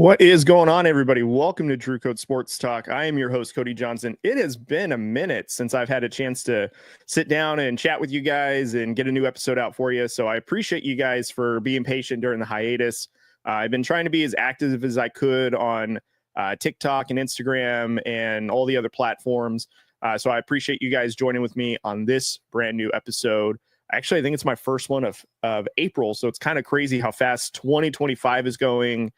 What is going on, everybody? Welcome to Drew Code Sports Talk. I am your host, Cody Johnson. It has been a minute since I've had a chance to sit down and chat with you guys and get a new episode out for you. So I appreciate you guys for being patient during the hiatus. I've been trying to be as active as I could on TikTok and Instagram and all the other platforms. So I appreciate you guys joining with me on this brand new episode. Actually, I think it's my first one of April. So it's kind of crazy how fast 2025 is going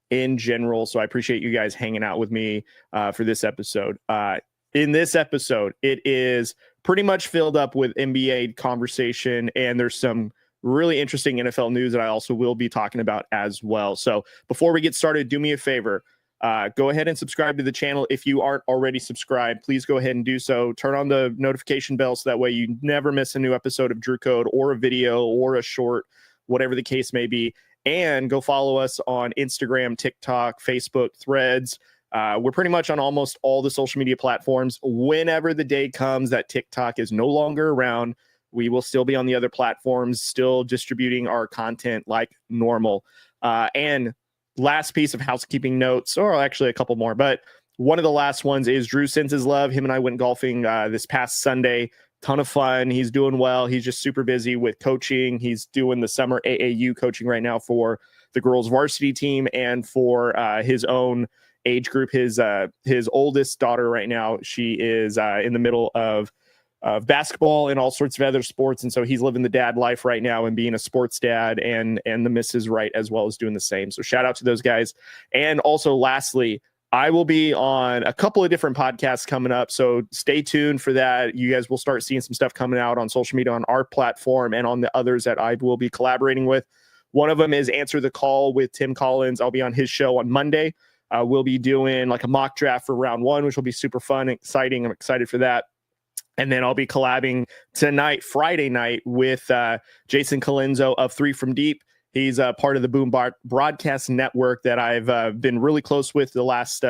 in general. So I appreciate you guys hanging out with me for this episode. In this episode, it is pretty much filled up with NBA conversation, and there's some really interesting NFL news that I also will be talking about as well. So before we get started, do me a favor. Go ahead and subscribe to the channel. If you aren't already subscribed, please go ahead and do so. Turn on the notification bell so that way you never miss a new episode of Drew Code or a video or a short, whatever the case may be. And go follow us on Instagram, TikTok, Facebook, Threads. We're pretty much on almost all the social media platforms. Whenever the day comes that TikTok is no longer around, we will still be on the other platforms, still distributing our content like normal. And last piece of housekeeping notes, or actually a couple more, but one of the last ones is Drew sends his love. Him and I went golfing this past Sunday. Ton of fun. He's doing well. He's just super busy with coaching. He's doing the summer AAU coaching right now for the girls varsity team and for his own age group. His oldest daughter right now, she is in the middle of basketball and all sorts of other sports. And so he's living the dad life right now and being a sports dad, and the missus right as well as doing the same. So shout out to those guys. And also lastly, I will be on a couple of different podcasts coming up, so stay tuned for that. You guys will start seeing some stuff coming out on social media on our platform and on the others that I will be collaborating with. One of them is Answer the Call with Tim Collins. I'll be on his show on Monday. We'll be doing like a mock draft for round one, which will be super fun and exciting. I'm excited for that. And then I'll be collabing tonight, Friday night, with Jason Colenso of Three from Deep. He's part of the Boom Broadcast Network that I've been really close with the last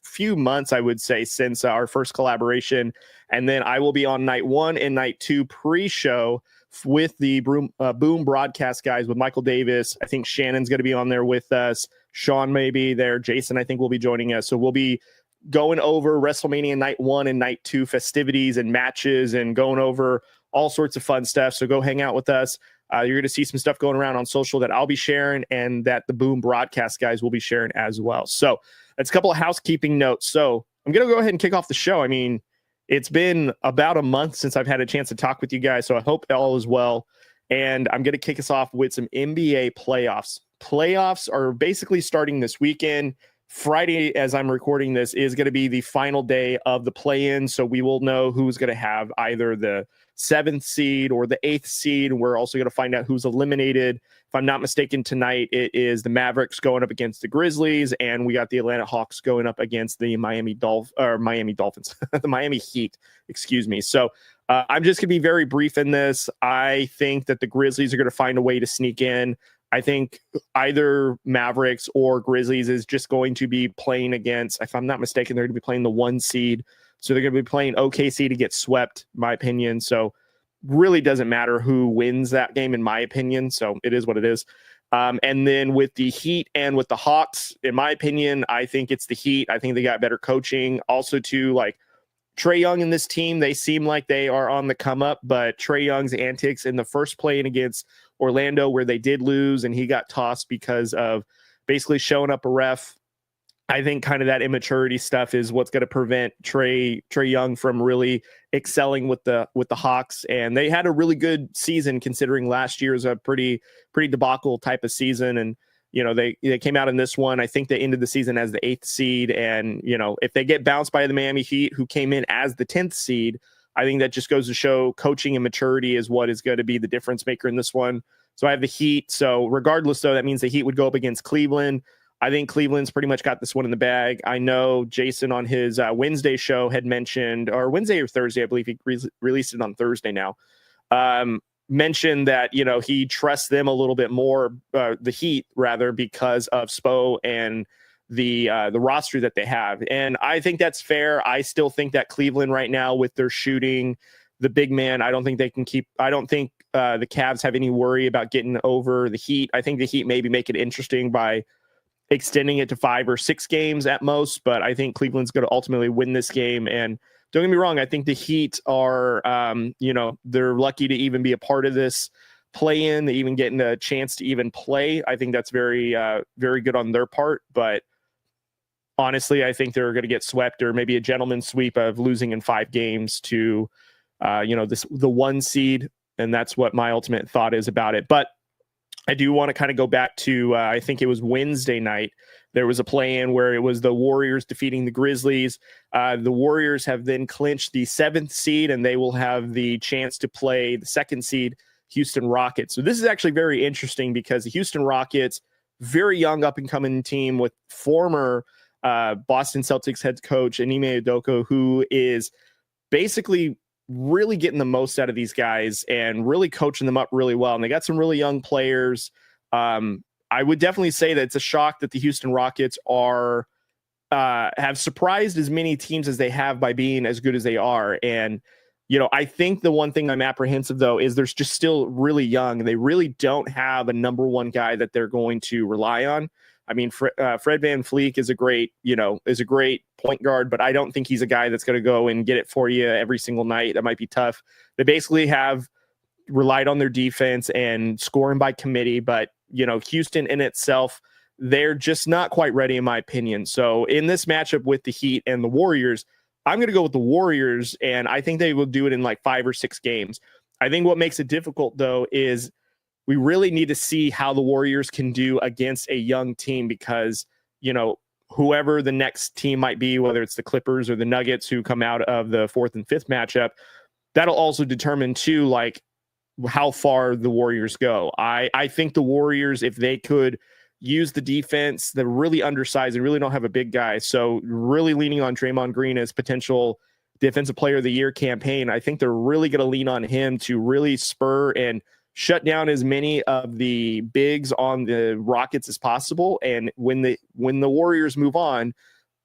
few months, I would say, since our first collaboration. And then I will be on night one and night two pre-show with the Boom Broadcast guys with Michael Davis. I think Shannon's going to be on there with us. Sean may be there. Jason, I think, will be joining us. So we'll be going over WrestleMania night one and night two festivities and matches and going over all sorts of fun stuff. So go hang out with us. You're going to see some stuff going around on social that I'll be sharing and that the Boom Broadcast guys will be sharing as well. So that's a couple of housekeeping notes. So I'm going to go ahead and kick off the show. I mean, it's been about a month since I've had a chance to talk with you guys, so I hope all is well. And I'm going to kick us off with some NBA playoffs. Playoffs are basically starting this weekend. Friday, as I'm recording this, is going to be the final day of the play-in, so we will know who's going to have either the 7th seed or the 8th seed. We're also going to find out who's eliminated. If I'm not mistaken, tonight it is the Mavericks going up against the Grizzlies, and we got the Atlanta Hawks going up against the Miami Dolphins, the Miami Heat, excuse me. So I'm just going to be very brief in this. I think that the Grizzlies are going to find a way to sneak in. I think either Mavericks or Grizzlies is just going to be playing against, if I'm not mistaken, they're going to be playing the 1 seed. So they're going to be playing OKC to get swept, in my opinion. So really doesn't matter who wins that game, in my opinion. So it is what it is. And then with the Heat and with the Hawks, in my opinion, I think it's the Heat. I think they got better coaching. Also, too, like Trae Young and this team, they seem like they are on the come up, but Trae Young's antics in the first play against Orlando, where they did lose and he got tossed because of basically showing up a ref. I think kind of that immaturity stuff is what's going to prevent Trae Young from really excelling with the Hawks. And they had a really good season considering last year's a pretty debacle type of season. And, you know, they came out in this one. I think they ended the season as the 8th seed. And, you know, if they get bounced by the Miami Heat, who came in as the 10th seed, I think that just goes to show coaching and maturity is what is going to be the difference maker in this one. So I have the Heat. So regardless, though, that means the Heat would go up against Cleveland. I think Cleveland's pretty much got this one in the bag. I know Jason on his Wednesday show had mentioned, or Wednesday or Thursday, I believe he released it on Thursday now, mentioned that, you know, he trusts them a little bit more, the Heat rather, because of Spo and the roster that they have. And I think that's fair. I still think that Cleveland right now with their shooting, the big man, I don't think they can keep, I don't think the Cavs have any worry about getting over the Heat. I think the Heat maybe make it interesting by extending it to 5 or 6 games at most, but I think Cleveland's going to ultimately win this game. And don't get me wrong, I think the Heat are, they're lucky to even be a part of this play-in, they even getting a chance to even play. I think that's very, very good on their part. But honestly, I think they're going to get swept, or maybe a gentleman's sweep of losing in 5 games to, the 1 seed. And that's what my ultimate thought is about it. But I do want to kind of go back to, I think it was Wednesday night. There was a play-in where it was the Warriors defeating the Grizzlies. The Warriors have then clinched the 7th seed, and they will have the chance to play the 2nd seed, Houston Rockets. So this is actually very interesting because the Houston Rockets, very young up-and-coming team with former Boston Celtics head coach Ime Udoka, who is basically really getting the most out of these guys and really coaching them up really well. And they got some really young players. I would definitely say that it's a shock that the Houston Rockets are have surprised as many teams as they have by being as good as they are. And, I think the one thing I'm apprehensive, though, is there's just still really young. They really don't have a number one guy that they're going to rely on. I mean, Fred VanVleet is a great point guard, but I don't think he's a guy that's going to go and get it for you every single night. That might be tough. They basically have relied on their defense and scoring by committee, but Houston in itself, they're just not quite ready, in my opinion. So in this matchup with the Heat and the Warriors, I'm going to go with the Warriors, and I think they will do it in like 5 or 6 games. I think what makes it difficult, though, is we really need to see how the Warriors can do against a young team because, whoever the next team might be, whether it's the Clippers or the Nuggets who come out of the 4th and 5th matchup, that'll also determine too, like how far the Warriors go. I think the Warriors, if they could use the defense, they're really undersized and really don't have a big guy. So really leaning on Draymond Green as potential defensive player of the year campaign. I think they're really going to lean on him to really spur and shut down as many of the bigs on the Rockets as possible. And when the Warriors move on,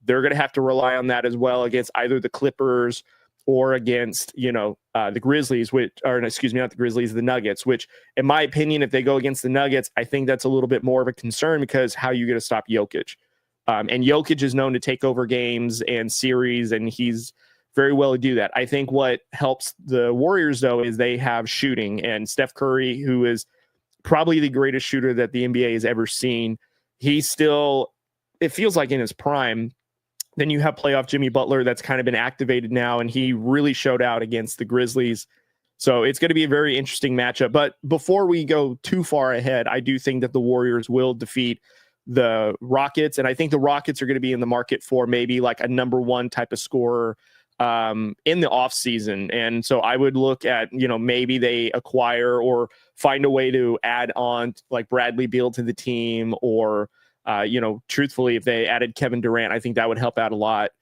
they're going to have to rely on that as well against either the Clippers or against, the Grizzlies, not the Grizzlies, the Nuggets, which in my opinion, if they go against the Nuggets, I think that's a little bit more of a concern because how are you going to stop Jokic? And Jokic is known to take over games and series, and he's very well to do that. I think what helps the Warriors, though, is they have shooting, and Steph Curry, who is probably the greatest shooter that the NBA has ever seen. He's still, it feels like in his prime. Then you have playoff Jimmy Butler that's kind of been activated now, and he really showed out against the Grizzlies. So it's going to be a very interesting matchup. But before we go too far ahead, I do think that the Warriors will defeat the Rockets, and I think the Rockets are going to be in the market for maybe like a number 1 type of scorer in the offseason. And so I would look at, maybe they acquire or find a way to add on like Bradley Beal to the team, or truthfully, if they added Kevin Durant, I think that would help out a lot.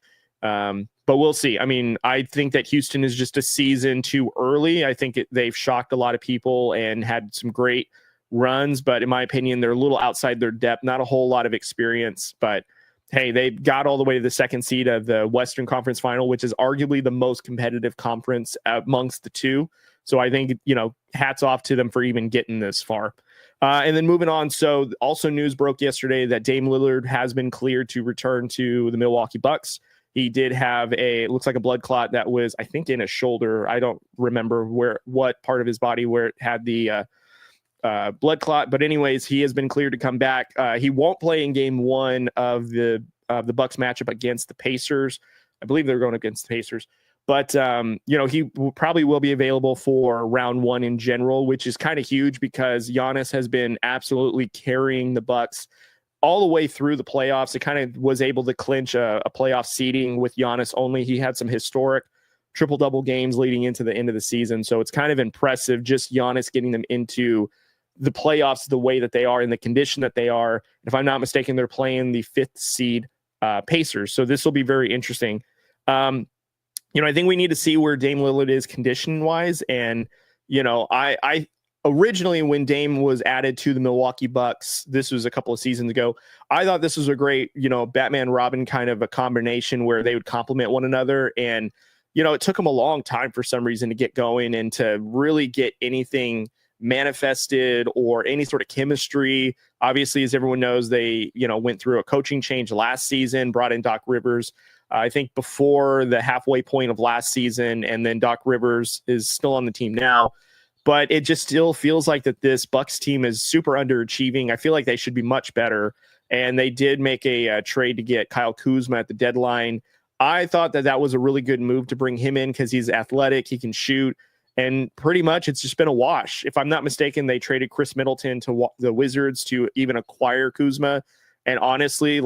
But we'll see. I mean, I think that Houston is just a season too early. I think they've shocked a lot of people and had some great runs, but in my opinion, they're a little outside their depth, not a whole lot of experience, but hey, they got all the way to the 2nd seed of the Western Conference Final, which is arguably the most competitive conference amongst the two. So I think, hats off to them for even getting this far. And then moving on. So also news broke yesterday that Dame Lillard has been cleared to return to the Milwaukee Bucks. He did have it looks like a blood clot that was, I think, in his shoulder. I don't remember what part of his body where it had the blood clot. But anyways, he has been cleared to come back. He won't play in game 1 of the Bucks matchup against the Pacers. I believe they're going against the Pacers. But, he probably will be available for round 1 in general, which is kind of huge because Giannis has been absolutely carrying the Bucks all the way through the playoffs. It kind of was able to clinch a playoff seeding with Giannis only. He had some historic triple-double games leading into the end of the season. So it's kind of impressive just Giannis getting them into the playoffs the way that they are in the condition that they are. If I'm not mistaken, they're playing the 5th seed Pacers. So this will be very interesting. I think we need to see where Dame Lillard is condition-wise. And, I originally, when Dame was added to the Milwaukee Bucks, this was a couple of seasons ago, I thought this was a great, Batman Robin kind of a combination where they would complement one another. And, it took him a long time for some reason to get going and to really get anything manifested or any sort of chemistry. Obviously, as everyone knows, they, went through a coaching change last season, brought in Doc Rivers, I think before the halfway point of last season, and then Doc Rivers is still on the team now. But it just still feels like that this Bucks team is super underachieving. I feel like they should be much better. And they did make a trade to get Kyle Kuzma at the deadline. I thought that was a really good move to bring him in because he's athletic, he can shoot, and pretty much it's just been a wash. If I'm not mistaken, they traded Chris Middleton to the Wizards to even acquire Kuzma. And honestly,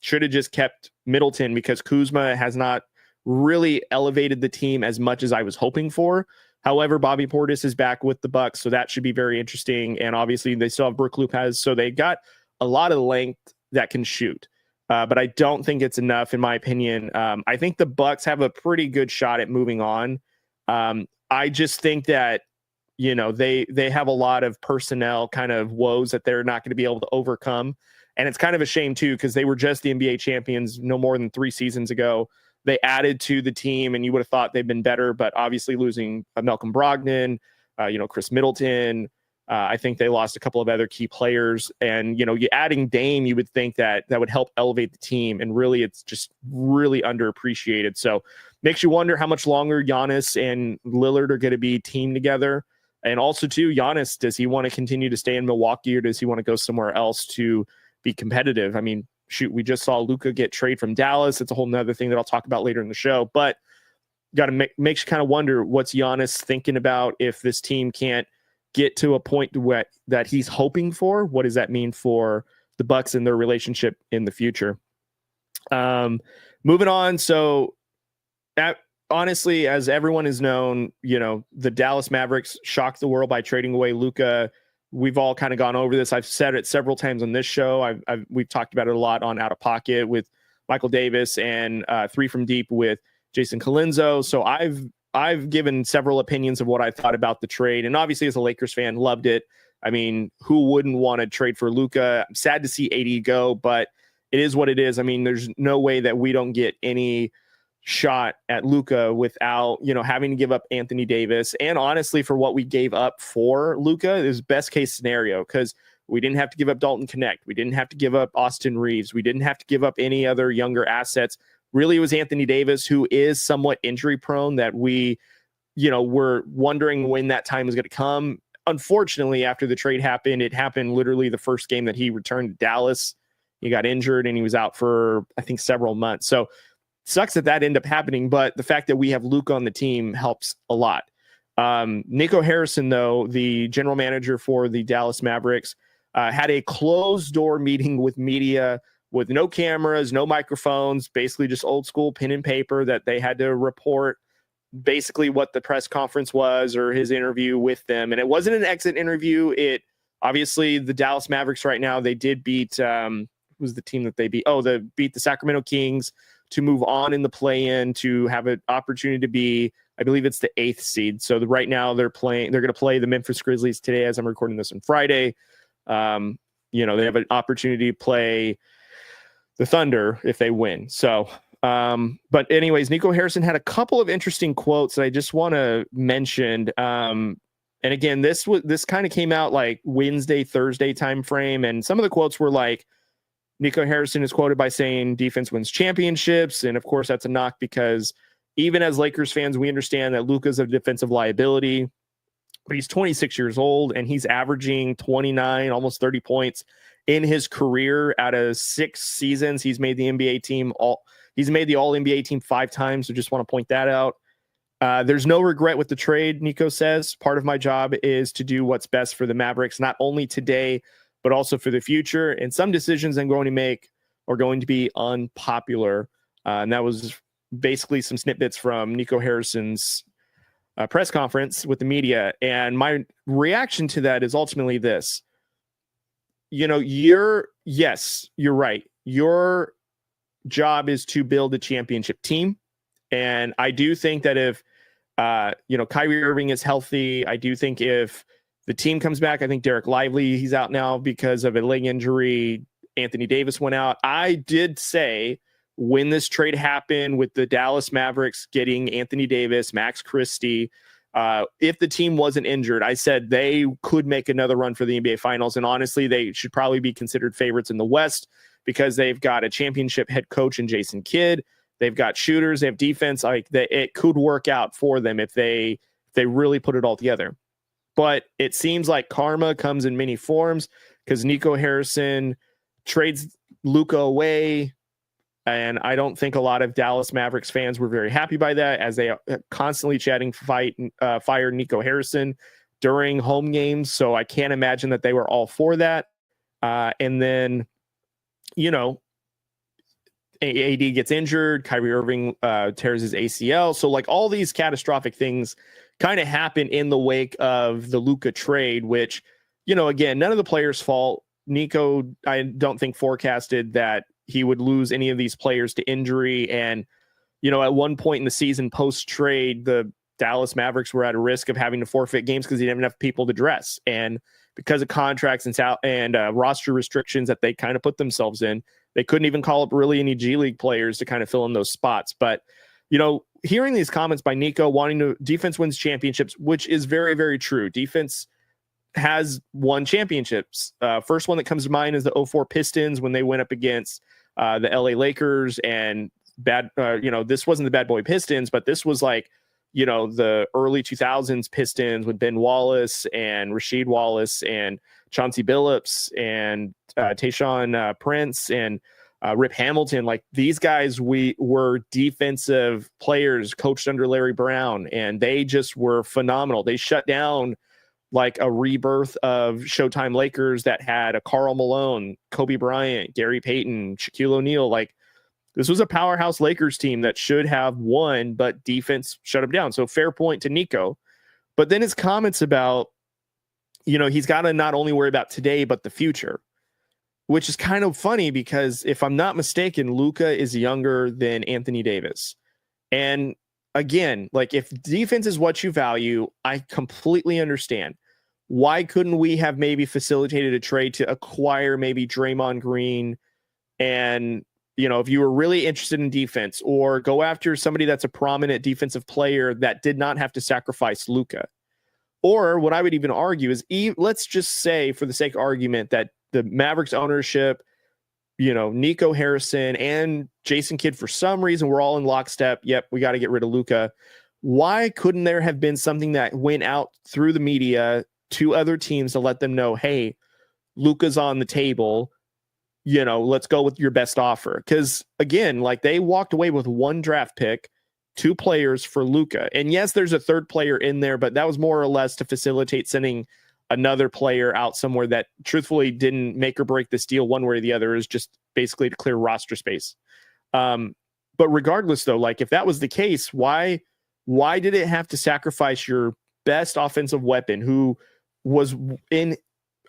should have just kept Middleton because Kuzma has not really elevated the team as much as I was hoping for. However, Bobby Portis is back with the Bucks, so that should be very interesting. And obviously, they still have Brook Lopez, so they got a lot of length that can shoot. But I don't think it's enough, in my opinion. I think the Bucks have a pretty good shot at moving on. I just think that they have a lot of personnel kind of woes that they're not going to be able to overcome. And it's kind of a shame, too, because they were just the NBA champions no more than 3 seasons ago. They added to the team, and you would have thought they'd been better, but obviously losing Malcolm Brogdon, Chris Middleton, I think they lost a couple of other key players. And, you adding Dame, you would think that would help elevate the team. And really, it's just really underappreciated. So makes you wonder how much longer Giannis and Lillard are going to be teamed together. And also, too, Giannis, does he want to continue to stay in Milwaukee, or does he want to go somewhere else to be competitive? I mean, shoot, we just saw Luka get traded from Dallas. It's a whole nother thing that I'll talk about later in the show. But got to makes you kind of wonder what's Giannis thinking about if this team can't get to a point that he's hoping for. What does that mean for the Bucks and their relationship in the future? Moving on. So honestly, as everyone has known, the Dallas Mavericks shocked the world by trading away Luka. We've all kind of gone over this. I've said it several times on this show. We've talked about it a lot on Out of Pocket with Michael Davis and 3 from Deep with Jason Colenso. So I've given several opinions of what I thought about the trade. And obviously, as a Lakers fan, loved it. I mean, who wouldn't want to trade for Luka? I'm sad to see AD go, but it is what it is. I mean, there's no way that we don't get any shot at Luka without, having to give up Anthony Davis. And honestly, for what we gave up for Luka is best case scenario, because we didn't have to give up Dalton Connect. We didn't have to give up Austin Reeves. We didn't have to give up any other younger assets. Really, it was Anthony Davis, who is somewhat injury prone, that we, were wondering when that time was going to come. Unfortunately, after the trade happened, it happened literally the first game that he returned to Dallas. He got injured and he was out for, I think, several months. So sucks that ended up happening, but the fact that we have Luka on the team helps a lot. Nico Harrison, though, the general manager for the Dallas Mavericks, had a closed door meeting with media with no cameras, no microphones, basically just old school pen and paper that they had to report basically what the press conference was or his interview with them. And it wasn't an exit interview. Obviously the Dallas Mavericks right now, they did beat, who's the team that they beat? They beat the Sacramento Kings to move on in the play-in to have an opportunity to be, I believe it's the 8th seed. So right now they're going to play the Memphis Grizzlies today as I'm recording this on Friday. They have an opportunity to play the Thunder if they win. So, but anyways, Nico Harrison had a couple of interesting quotes that I just want to mention. And again, this kind of came out like Wednesday, Thursday timeframe. And some of the quotes were like, Nico Harrison is quoted by saying defense wins championships. And of course, that's a knock because even as Lakers fans, we understand that Luka's a defensive liability, but he's 26 years old and he's averaging 29, almost 30 points in his career out of 6 seasons. He's made the NBA team he's made the all NBA team 5 times. So just want to point that out. There's no regret with the trade. Nico says part of my job is to do what's best for the Mavericks, not only today, but also for the future. And some decisions I'm going to make are going to be unpopular. And that was basically some snippets from Nico Harrison's press conference with the media. And my reaction to that is ultimately this. You're right. Your job is to build a championship team. And I do think that if, Kyrie Irving is healthy, I do think if the team comes back, I think Derek Lively, he's out now because of a leg injury. Anthony Davis went out. I did say when this trade happened with the Dallas Mavericks getting Anthony Davis, Max Christie, If the team wasn't injured, I said they could make another run for the NBA Finals. And honestly, they should probably be considered favorites in the West because they've got a championship head coach in Jason Kidd. They've got shooters, they have defense. It could work out for them if they really put it all together. But it seems like karma comes in many forms because Nico Harrison trades Luka away. And I don't think a lot of Dallas Mavericks fans were very happy by that, as they constantly fire Nico Harrison during home games. So I can't imagine that they were all for that. And then, AD gets injured, Kyrie Irving tears his ACL. So like all these catastrophic things kind of happen in the wake of the Luka trade, which, again, none of the players' fault. Nico, I don't think forecasted that he would lose any of these players to injury. And, at one point in the season post-trade, the Dallas Mavericks were at a risk of having to forfeit games because he didn't have enough people to dress. And because of contracts and roster restrictions that they kind of put themselves in, they couldn't even call up really any G League players to kind of fill in those spots. But, hearing these comments by Nico wanting to defense wins championships, which is very, very true. Defense has won championships. First one that comes to mind is the 2004 Pistons when they went up against the LA Lakers and this wasn't the bad boy Pistons, but this was like, the early 2000s Pistons with Ben Wallace and Rasheed Wallace and Chauncey Billups and Tayshaun Prince and Rip Hamilton. Like these guys, we were defensive players coached under Larry Brown, and they just were phenomenal. They shut down like a rebirth of Showtime Lakers that had a Karl Malone, Kobe Bryant, Gary Payton, Shaquille O'Neal. Like this was a powerhouse Lakers team that should have won, but defense shut them down. So fair point to Nico. But then his comments about, he's got to not only worry about today, but the future, which is kind of funny because if I'm not mistaken, Luka is younger than Anthony Davis. And again, like if defense is what you value, I completely understand. Why couldn't we have maybe facilitated a trade to acquire maybe Draymond Green and, if you were really interested in defense, or go after somebody that's a prominent defensive player that did not have to sacrifice Luka? Or what I would even argue is, let's just say for the sake of argument that the Mavericks ownership, Nico Harrison and Jason Kidd, for some reason, we're all in lockstep. Yep, we got to get rid of Luka. Why couldn't there have been something that went out through the media to other teams to let them know, hey, Luka's on the table, let's go with your best offer? Because again, like they walked away with one draft pick, 2 players for Luka. And yes, there's a third player in there, but that was more or less to facilitate sending another player out somewhere that truthfully didn't make or break this deal one way or the other. Is just basically to clear roster space. But regardless though, like if that was the case, why did it have to sacrifice your best offensive weapon who was in,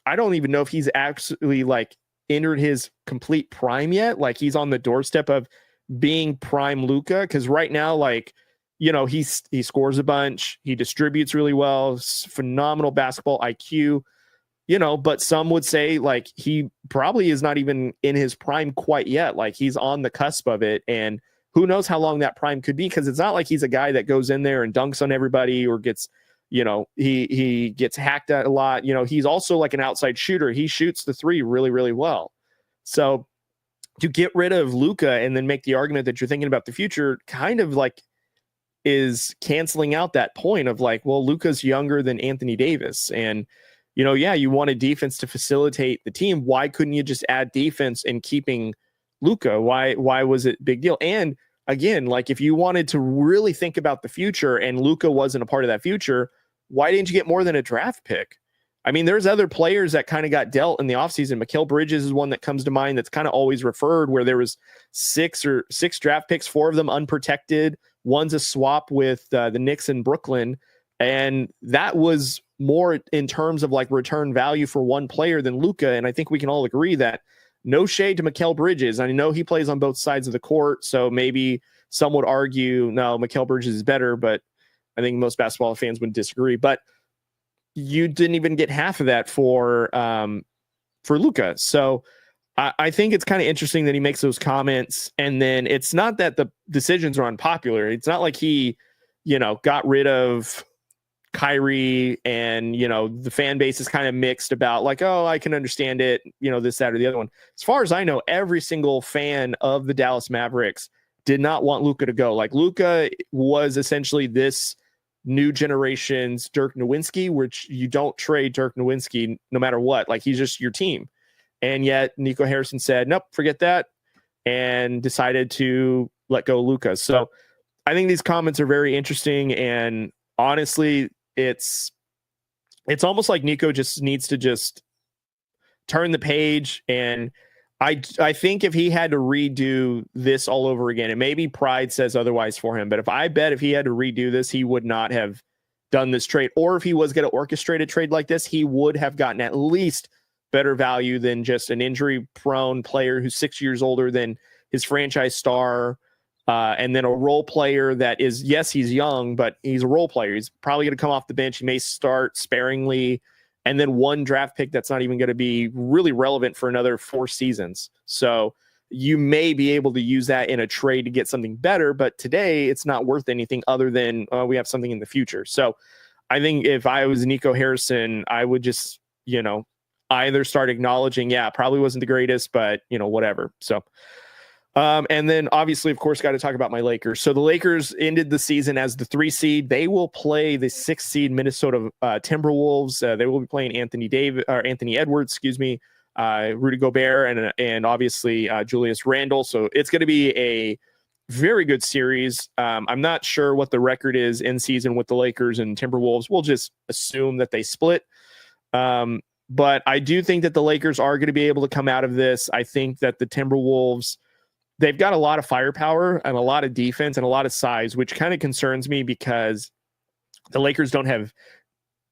I don't even know if he's actually like entered his complete prime yet. Like he's on the doorstep of being prime Luka. Because right now, like, he scores a bunch, he distributes really well, phenomenal basketball IQ, but some would say like he probably is not even in his prime quite yet. Like he's on the cusp of it. And who knows how long that prime could be? Because it's not like he's a guy that goes in there and dunks on everybody or gets, he gets hacked at a lot. He's also like an outside shooter. He shoots the 3 really, really well. So to get rid of Luka and then make the argument that you're thinking about the future kind of like is canceling out that point of like, well, Luka's younger than Anthony Davis. And, you wanted defense to facilitate the team. Why couldn't you just add defense and keeping Luka? Why was it big deal? And again, like if you wanted to really think about the future and Luka wasn't a part of that future, why didn't you get more than a draft pick? I mean, there's other players that kind of got dealt in the offseason. Mikal Bridges is one that comes to mind that's kind of always referred, where there was 6 draft picks, 4 of them unprotected. One's a swap with the Knicks in Brooklyn. And that was more in terms of like return value for one player than Luka. And I think we can all agree that no shade to Mikal Bridges. I know he plays on both sides of the court. So maybe some would argue, no, Mikal Bridges is better, but I think most basketball fans would disagree. But you didn't even get half of that for Luka. So I think it's kind of interesting that he makes those comments. And then it's not that the decisions are unpopular. It's not like he, got rid of Kyrie, and, the fan base is kind of mixed about like, oh, I can understand it, this, that, or the other one. As far as I know, every single fan of the Dallas Mavericks did not want Luka to go. Like, Luka was essentially this new generation's Dirk Nowitzki, which you don't trade Dirk Nowitzki no matter what. Like, he's just your team. And yet Nico Harrison said, nope, forget that, and decided to let go Luka. So I think these comments are very interesting. And honestly, it's almost like Nico just needs to just turn the page. And I think if he had to redo this all over again, and maybe pride says otherwise for him, but if he had to redo this, he would not have done this trade. Or if he was going to orchestrate a trade like this, he would have gotten at least better value than just an injury prone player who's 6 years older than his franchise star. And then a role player that is, yes, he's young, but he's a role player. He's probably going to come off the bench. He may start sparingly. And then one draft pick that's not even going to be really relevant for another 4 seasons. So you may be able to use that in a trade to get something better. But today it's not worth anything other than we have something in the future. So I think if I was Nico Harrison, I would just, either start acknowledging, probably wasn't the greatest, but, whatever. So and then obviously, of course, got to talk about my Lakers. So the Lakers ended the season as the 3 seed. They will play the 6 seed Minnesota Timberwolves. They will be playing Anthony Edwards, Rudy Gobert, and obviously Julius Randle. So it's going to be a very good series. I'm not sure what the record is in season with the Lakers and Timberwolves. We'll just assume that they split. But I do think that the Lakers are going to be able to come out of this. I think that the Timberwolves, they've got a lot of firepower and a lot of defense and a lot of size, which kind of concerns me because the Lakers don't have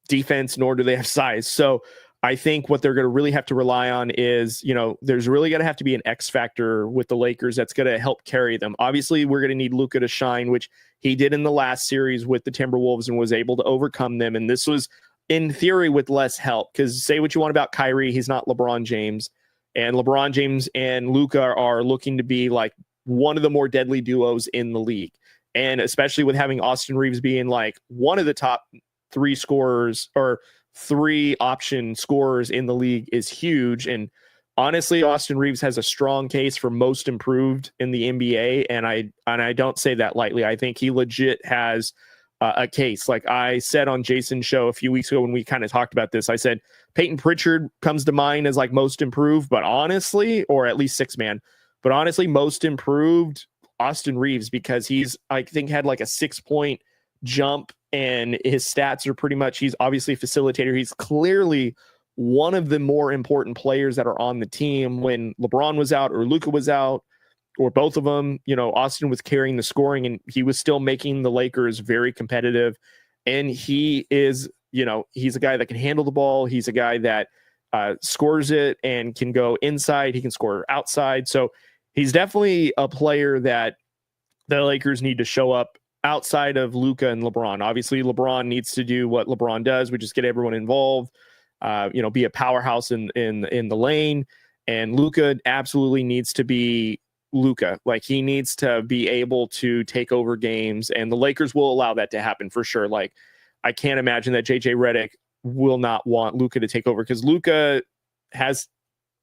defense, nor do they have size. So I think what they're going to really have to rely on is, there's really going to have to be an X factor with the Lakers that's going to help carry them. Obviously, we're going to need Luka to shine, which he did in the last series with the Timberwolves and was able to overcome them. And this was, in theory, with less help, because say what you want about Kyrie, he's not LeBron James. And LeBron James and Luka are looking to be like one of the more deadly duos in the league. And especially with having Austin Reeves being like one of the top 3 scorers or 3 option scorers in the league is huge. And honestly, Austin Reeves has a strong case for most improved in the NBA. And I don't say that lightly. I think he legit has a case. Like I said on Jason's show a few weeks ago when we kind of talked about this, I said Peyton Pritchard comes to mind as like most improved, but honestly, or at least 6-man, but honestly, most improved Austin Reeves, because he's, I think, had like a 6-point jump and his stats are pretty much, he's obviously a facilitator. He's clearly one of the more important players that are on the team. When LeBron was out or Luka was out, or both of them, Austin was carrying the scoring and he was still making the Lakers very competitive. And he is, he's a guy that can handle the ball. He's a guy that scores it and can go inside. He can score outside. So he's definitely a player that the Lakers need to show up outside of Luka and LeBron. Obviously, LeBron needs to do what LeBron does, which is get everyone involved, be a powerhouse in the lane. And Luka absolutely needs to be Luka. Like, he needs to be able to take over games, and the Lakers will allow that to happen for sure. Like, I can't imagine that JJ Redick will not want Luka to take over, because Luka has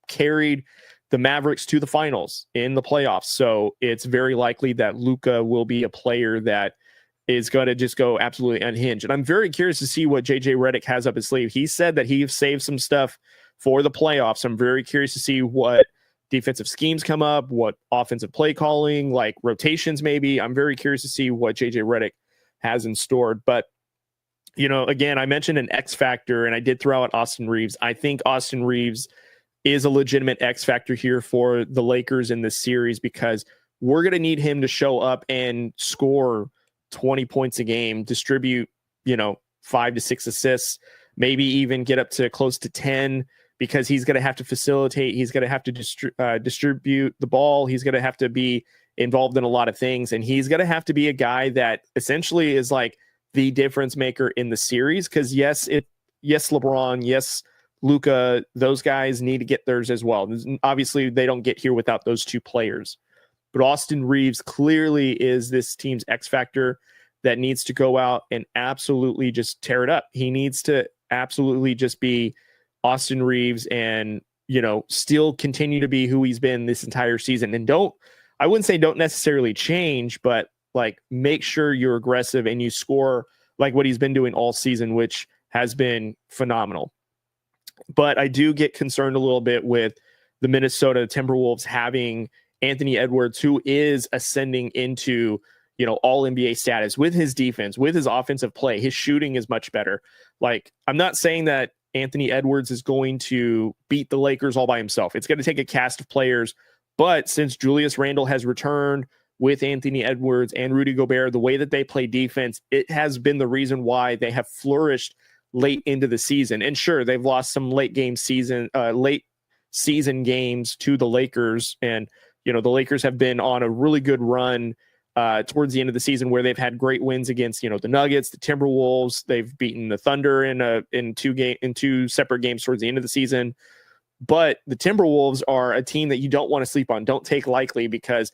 carried the Mavericks to the finals in the playoffs. So it's very likely that Luka will be a player that is going to just go absolutely unhinged. And I'm very curious to see what JJ Redick has up his sleeve. He said that he saved some stuff for the playoffs. I'm very curious to see what defensive schemes come up, what offensive play calling, like rotations maybe. I'm very curious to see what JJ Redick has in store. But, again, I mentioned an X factor, and I did throw out Austin Reeves. I think Austin Reeves is a legitimate X factor here for the Lakers in this series, because we're going to need him to show up and score 20 points a game, distribute, 5 to 6 assists, maybe even get up to close to 10, because he's going to have to facilitate. He's going to have to distribute the ball. He's going to have to be involved in a lot of things. And he's going to have to be a guy that essentially is like the difference maker in the series. Because yes, LeBron, yes, Luka, those guys need to get theirs as well. Obviously, they don't get here without those 2 players. But Austin Reeves clearly is this team's X factor. that needs to go out and absolutely just tear it up. He needs to absolutely just be Austin Reeves and, still continue to be who he's been this entire season. And I wouldn't say don't necessarily change, but like make sure you're aggressive and you score like what he's been doing all season, which has been phenomenal. But I do get concerned a little bit with the Minnesota Timberwolves having Anthony Edwards, who is ascending into, all NBA status with his defense, with his offensive play. His shooting is much better. Like, I'm not saying that Anthony Edwards is going to beat the Lakers all by himself. It's going to take a cast of players. But since Julius Randle has returned with Anthony Edwards and Rudy Gobert, the way that they play defense, it has been the reason why they have flourished late into the season. And sure, they've lost some late season games to the Lakers. And, the Lakers have been on a really good run towards the end of the season where they've had great wins against, the Nuggets, the Timberwolves. They've beaten the Thunder in two separate games towards the end of the season. But the Timberwolves are a team that you don't want to sleep on. Don't take lightly because,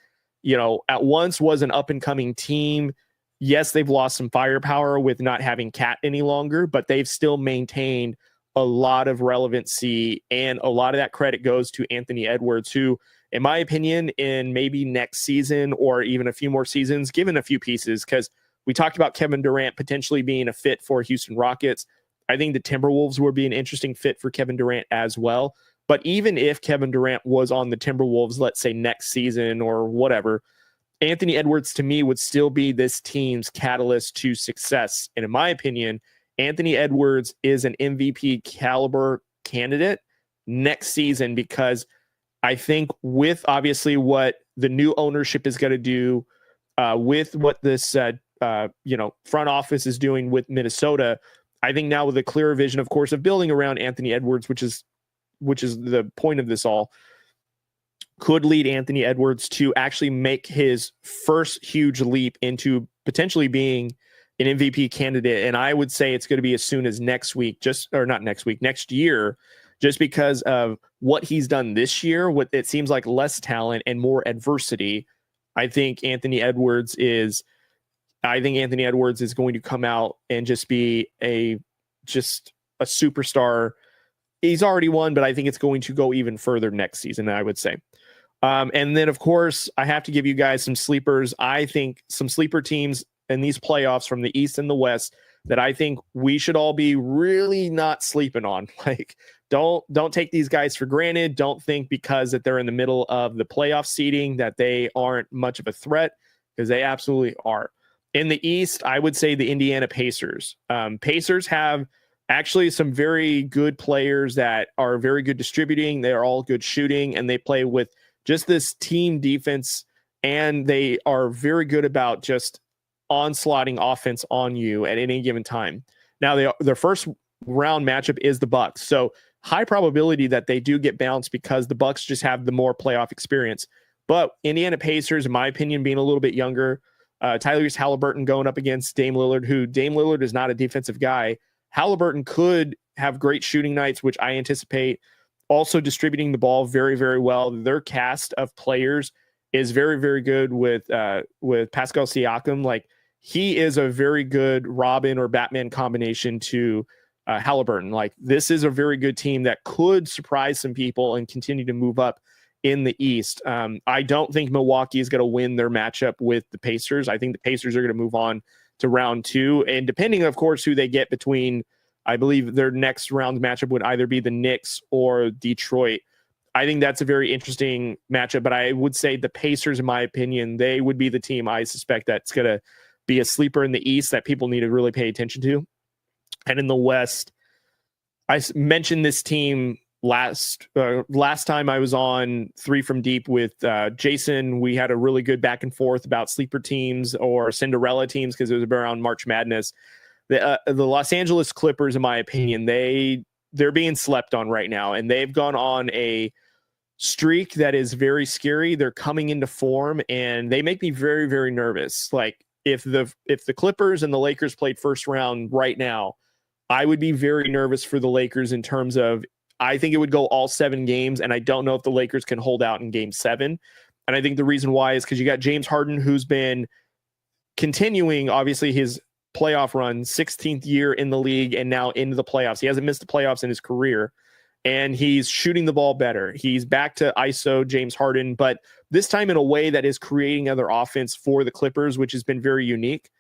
at once was an up and coming team. Yes, they've lost some firepower with not having Cat any longer, but they've still maintained a lot of relevancy, and a lot of that credit goes to Anthony Edwards, who, in my opinion, in maybe next season or even a few more seasons, given a few pieces, because we talked about Kevin Durant potentially being a fit for Houston Rockets. I think the Timberwolves would be an interesting fit for Kevin Durant as well. But even if Kevin Durant was on the Timberwolves, let's say next season or whatever, Anthony Edwards to me would still be this team's catalyst to success. And in my opinion, Anthony Edwards is an MVP caliber candidate next season, because I think with obviously what the new ownership is going to do, with what this front office is doing with Minnesota, I think now with a clearer vision, of course, of building around Anthony Edwards, which is the point of this all, could lead Anthony Edwards to actually make his first huge leap into potentially being an MVP candidate. And I would say it's going to be as soon as next year, just because of what he's done this year, what it seems like less talent and more adversity. I think Anthony Edwards is going to come out and just be a superstar. He's already won, but I think it's going to go even further next season, I would say. And then, of course, I have to give you guys some sleepers. I think some sleeper teams in these playoffs from the East and the West that I think we should all be really not sleeping on. Like, don't take these guys for granted. Don't think because that they're in the middle of the playoff seeding that they aren't much of a threat, because they absolutely are. In the East, I would say the Indiana Pacers. Pacers have actually some very good players that are very good distributing. They are all good shooting, and they play with just this team defense, and they are very good about just onslaughting offense on you at any given time. Now, their first round matchup is the Bucks, so high probability that they do get bounced because the Bucks just have the more playoff experience. But Indiana Pacers, in my opinion, being a little bit younger, Tyrese Halliburton going up against Dame Lillard, who Dame Lillard is not a defensive guy. Halliburton could have great shooting nights, which I anticipate. Also distributing the ball very, very well. Their cast of players is very, very good with Pascal Siakam. Like, he is a very good Robin or Batman combination to Halliburton. Like, this is a very good team that could surprise some people and continue to move up in the East. I don't think Milwaukee is going to win their matchup with the Pacers. I think the Pacers are going to move on to round 2. And depending, of course, who they get between, I believe their next round matchup would either be the Knicks or Detroit. I think that's a very interesting matchup, but I would say the Pacers, in my opinion, they would be the team I suspect that's going to be a sleeper in the East that people need to really pay attention to. And in the West, I mentioned this team last time I was on 3 from Deep with Jason. We had a really good back and forth about sleeper teams or Cinderella teams, because it was around March Madness. The Los Angeles Clippers, in my opinion, they're being slept on right now, and they've gone on a streak that is very scary. They're coming into form, and they make me very, very nervous. Like, if the Clippers and the Lakers played first round right now, I would be very nervous for the Lakers in terms of, I think it would go all 7 games, and I don't know if the Lakers can hold out in game 7. And I think the reason why is because you got James Harden, who's been continuing, obviously, his playoff run, 16th year in the league, and now into the playoffs. He hasn't missed the playoffs in his career, and he's shooting the ball better. He's back to ISO James Harden, but this time in a way that is creating other offense for the Clippers, which has been very unique.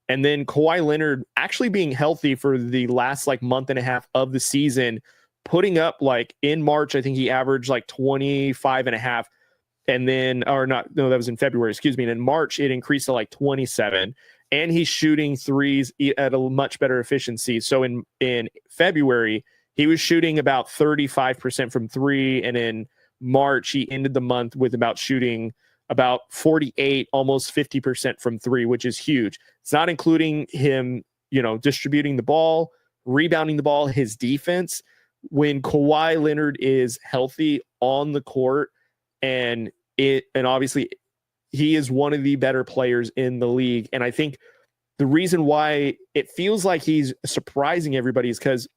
And then Kawhi Leonard actually being healthy for the last like month and a half of the season, putting up like in March, I think he averaged like 25 and a half. And then, or not, no, that was in February, excuse me. And in March, it increased to like 27. And he's shooting threes at a much better efficiency. So in February, he was shooting about 35% from three. And in March, he ended the month with about shooting about 48, almost 50% from three, which is huge. It's not including him, distributing the ball, rebounding the ball, his defense. When Kawhi Leonard is healthy on the court, and obviously he is one of the better players in the league. And I think the reason why it feels like he's surprising everybody is because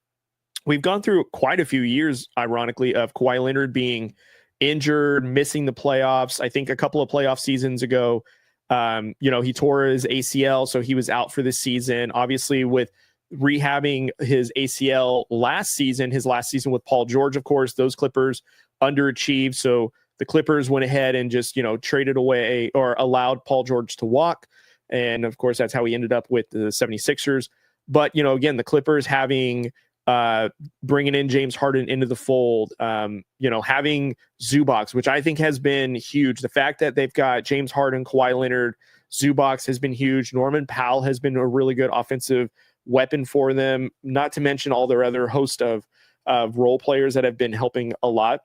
we've gone through quite a few years, ironically, of Kawhi Leonard being injured, missing the playoffs. I think a couple of playoff seasons ago, he tore his ACL, so he was out for this season. Obviously, with rehabbing his ACL his last season with Paul George, of course, those Clippers underachieved. So the Clippers went ahead and just, traded away or allowed Paul George to walk. And of course, that's how he ended up with the 76ers. But, again, the Clippers having bringing in James Harden into the fold, having Zubac, which I think has been huge. The fact that they've got James Harden, Kawhi Leonard, Zubac has been huge. Norman Powell has been a really good offensive weapon for them, not to mention all their other host of role players that have been helping a lot.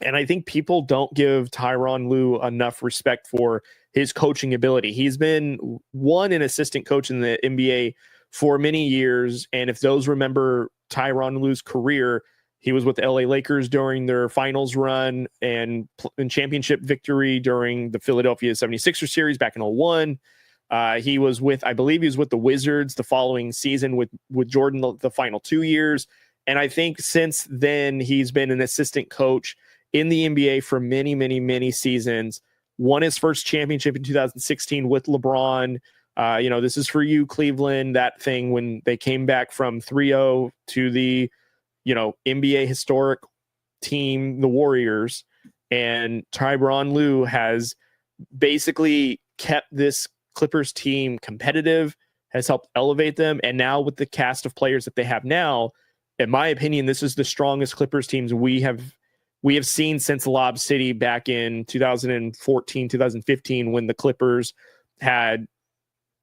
And I think people don't give Tyronn Lue enough respect for his coaching ability. He's been an assistant coach in the NBA for many years. And if those remember Tyronn Lue's career, he was with the LA Lakers during their finals run and championship victory during the Philadelphia 76ers series back in 2001. He was with the Wizards the following season with Jordan the final 2 years. And I think since then, he's been an assistant coach in the NBA for many, many, many seasons. Won his first championship in 2016 with LeBron. This is for you, Cleveland, that thing when they came back from 3-0 to the, NBA historic team, the Warriors. And Tyronn Lue has basically kept this Clippers team competitive, has helped elevate them. And now with the cast of players that they have now, in my opinion, this is the strongest Clippers teams we have seen since Lob City back in 2014, 2015, when the Clippers had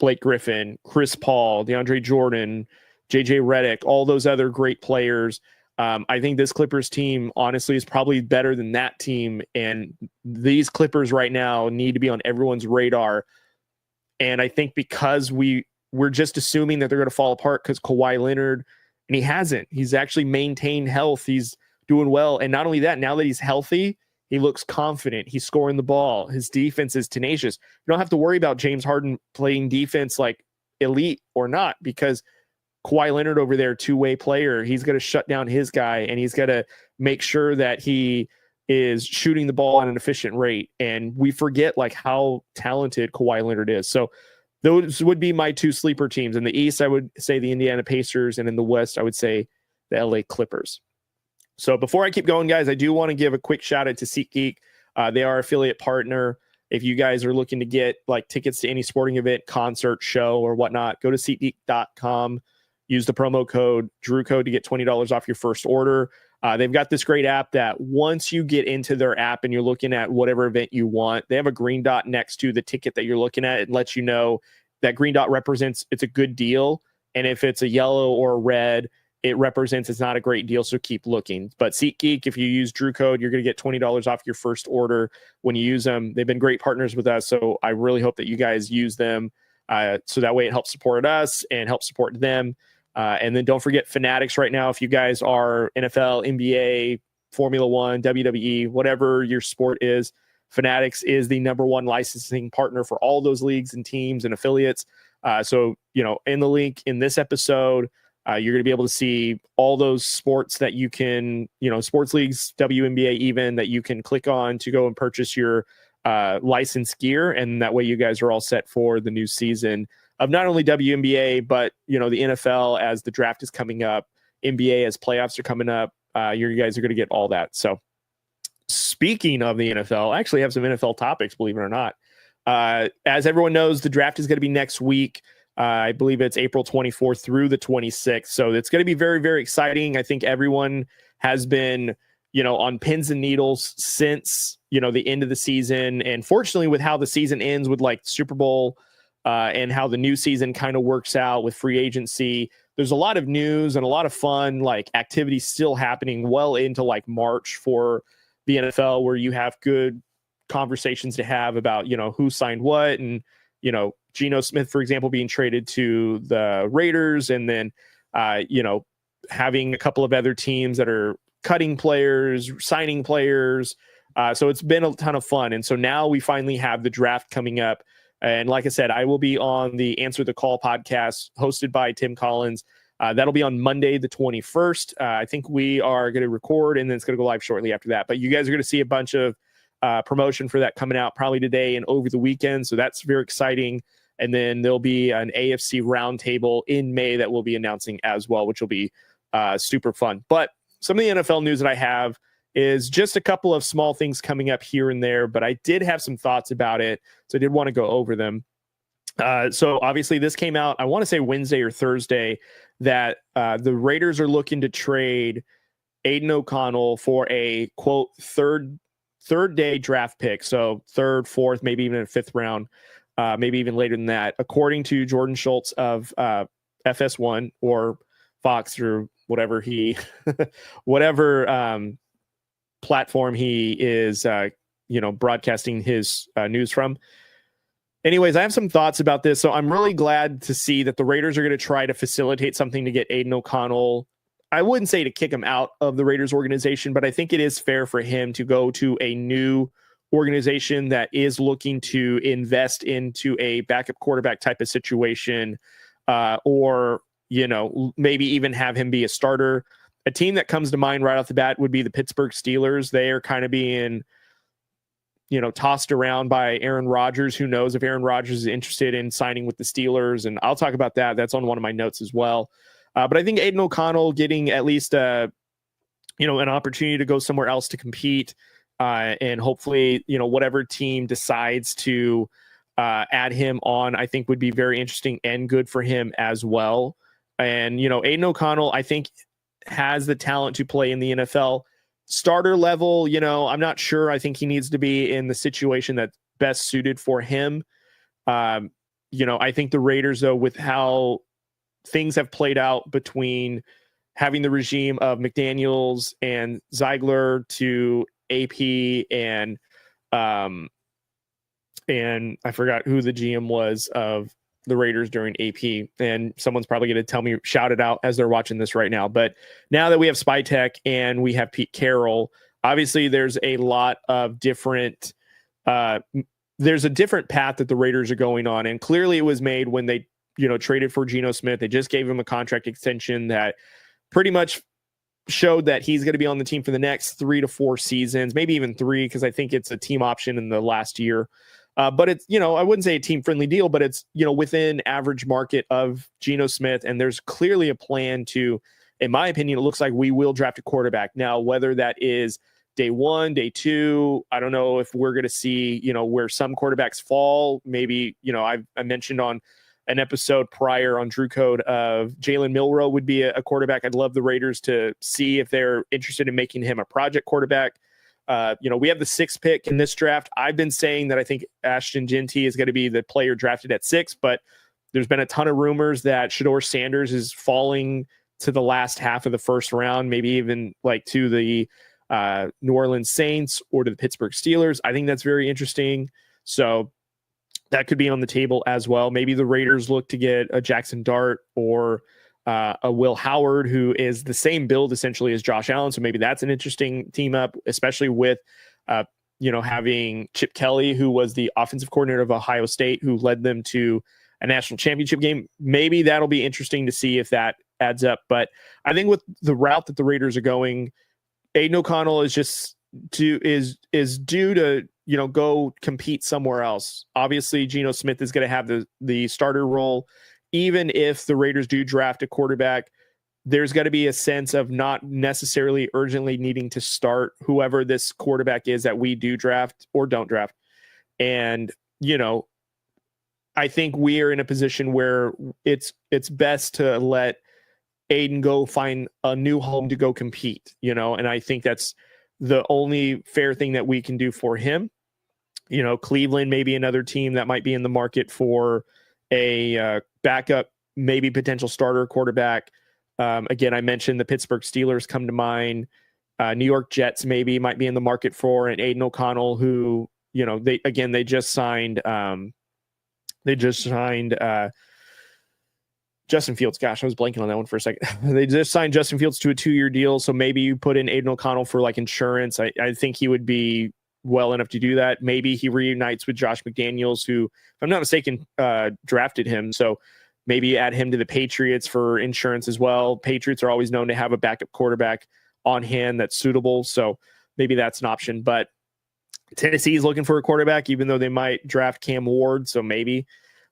Blake Griffin, Chris Paul, DeAndre Jordan, JJ Redick, all those other great players. I think this Clippers team, honestly, is probably better than that team. And these Clippers right now need to be on everyone's radar. And I think because we're just assuming that they're going to fall apart because Kawhi Leonard, and he hasn't. He's actually maintained health. He's doing well. And not only that, now that he's healthy, he looks confident. He's scoring the ball. His defense is tenacious. You don't have to worry about James Harden playing defense like elite or not, because Kawhi Leonard over there, two-way player, he's going to shut down his guy, and he's got to make sure that he is shooting the ball at an efficient rate. And we forget like how talented Kawhi Leonard is. So those would be my two sleeper teams. In the East, I would say the Indiana Pacers, and in the West, I would say the LA Clippers. So before I keep going, guys, I do want to give a quick shout out to SeatGeek. They are affiliate partner. If you guys are looking to get like tickets to any sporting event, concert, show, or whatnot, go to SeatGeek.com. Use the promo code DrewCode to get $20 off your first order. They've got this great app that once you get into their app and you're looking at whatever event you want, they have a green dot next to the ticket that you're looking at. It lets you know that green dot represents it's a good deal. And if it's a yellow or a red, it represents it's not a great deal, so keep looking. But SeatGeek, if you use DrewCode, you're going to get $20 off your first order when you use them. They've been great partners with us, so I really hope that you guys use them so that way it helps support us and help support them. And then don't forget Fanatics right now. If you guys are NFL, NBA, Formula One, WWE, whatever your sport is, Fanatics is the #1 licensing partner for all those leagues and teams and affiliates. So, in the link in this episode, you're going to be able to see all those sports that you can, sports leagues, WNBA even, that you can click on to go and purchase your licensed gear, and that way you guys are all set for the new season of not only WNBA, but the NFL as the draft is coming up, NBA as playoffs are coming up. You guys are going to get all that. So speaking of the NFL, I actually have some NFL topics, believe it or not. As everyone knows, the draft is going to be next week. I believe it's April 24th through the 26th. So it's going to be very, very exciting. I think everyone has been, on pins and needles since, the end of the season. And fortunately, with how the season ends with like Super Bowl and how the new season kind of works out with free agency, there's a lot of news and a lot of fun, like activity still happening well into like March for the NFL, where you have good conversations to have about, who signed what, and, Geno Smith, for example, being traded to the Raiders, and then, having a couple of other teams that are cutting players, signing players. So it's been a ton of fun. And so now we finally have the draft coming up. And like I said, I will be on the Answer the Call podcast hosted by Tim Collins. That'll be on Monday, the 21st. I think we are going to record, and then it's going to go live shortly after that. But you guys are going to see a bunch of promotion for that coming out probably today and over the weekend. So that's very exciting. And then there'll be an AFC roundtable in May that we'll be announcing as well, which will be super fun. But some of the NFL news that I have is just a couple of small things coming up here and there, but I did have some thoughts about it, so I did want to go over them. So obviously this came out, I want to say Wednesday or Thursday, that the Raiders are looking to trade Aiden O'Connell for a, quote, third day draft pick. So third, fourth, maybe even a fifth round, maybe even later than that, according to Jordan Schultz of FS1 or Fox or whatever platform he is, broadcasting his news from. Anyways, I have some thoughts about this. So I'm really glad to see that the Raiders are going to try to facilitate something to get Aiden O'Connell. I wouldn't say to kick him out of the Raiders organization, but I think it is fair for him to go to a new organization that is looking to invest into a backup quarterback type of situation, or, maybe even have him be a starter. A team that comes to mind right off the bat would be the Pittsburgh Steelers. They are kind of being, tossed around by Aaron Rodgers. Who knows if Aaron Rodgers is interested in signing with the Steelers? And I'll talk about that. That's on one of my notes as well. But I think Aiden O'Connell getting at least, an opportunity to go somewhere else to compete, and hopefully, whatever team decides to add him on, I think would be very interesting and good for him as well. And, Aiden O'Connell, I think, has the talent to play in the NFL. Starter level, I'm not sure. I think he needs to be in the situation that's best suited for him. I think the Raiders, though, with how things have played out between having the regime of McDaniels and Ziegler to AP and I forgot who the GM was of the Raiders during AP, and someone's probably going to tell me, shout it out as they're watching this right now. But now that we have Spytek and we have Pete Carroll, obviously there's a lot of different, there's a different path that the Raiders are going on. And clearly it was made when they, traded for Geno Smith. They just gave him a contract extension that pretty much showed that he's going to be on the team for the next 3 to 4 seasons, maybe even 3, because I think it's a team option in the last year. But it's, I wouldn't say a team-friendly deal, but it's, within average market of Geno Smith. And there's clearly a plan to, in my opinion, it looks like we will draft a quarterback. Now, whether that is day 1, day 2, I don't know if we're going to see, where some quarterbacks fall. Maybe, I mentioned on an episode prior on Drew Code of Jalen Milroe would be a quarterback. I'd love the Raiders to see if they're interested in making him a project quarterback. We have the 6th pick in this draft. I've been saying that I think Ashton Genty is going to be the player drafted at 6, but there's been a ton of rumors that Shedeur Sanders is falling to the last half of the first round, maybe even like to the New Orleans Saints or to the Pittsburgh Steelers. I think that's very interesting. So that could be on the table as well. Maybe the Raiders look to get a Jackson Dart or a Will Howard, who is the same build essentially as Josh Allen. So maybe that's an interesting team up, especially with, having Chip Kelly, who was the offensive coordinator of Ohio State, who led them to a national championship game. Maybe that'll be interesting to see if that adds up. But I think with the route that the Raiders are going, Aiden O'Connell is just due to go compete somewhere else. Obviously, Geno Smith is going to have the starter role. Even if the Raiders do draft a quarterback, there's got to be a sense of not necessarily urgently needing to start whoever this quarterback is that we do draft or don't draft. And, I think we are in a position where it's best to let Aiden go find a new home to go compete, and I think that's the only fair thing that we can do for him. Cleveland, maybe another team that might be in the market for a backup, maybe potential starter quarterback. Again, I mentioned the Pittsburgh Steelers come to mind. New York Jets maybe might be in the market for an Aiden O'Connell who, they just signed Justin Fields. Gosh, I was blanking on that one for a second. They just signed Justin Fields to a 2-year deal. So maybe you put in Aiden O'Connell for like insurance. I think he would be well enough to do that. Maybe he reunites with Josh McDaniels, who, if I'm not mistaken, drafted him. So maybe add him to the Patriots for insurance as well. Patriots are always known to have a backup quarterback on hand that's suitable. So maybe that's an option. But Tennessee is looking for a quarterback, even though they might draft Cam Ward. So maybe.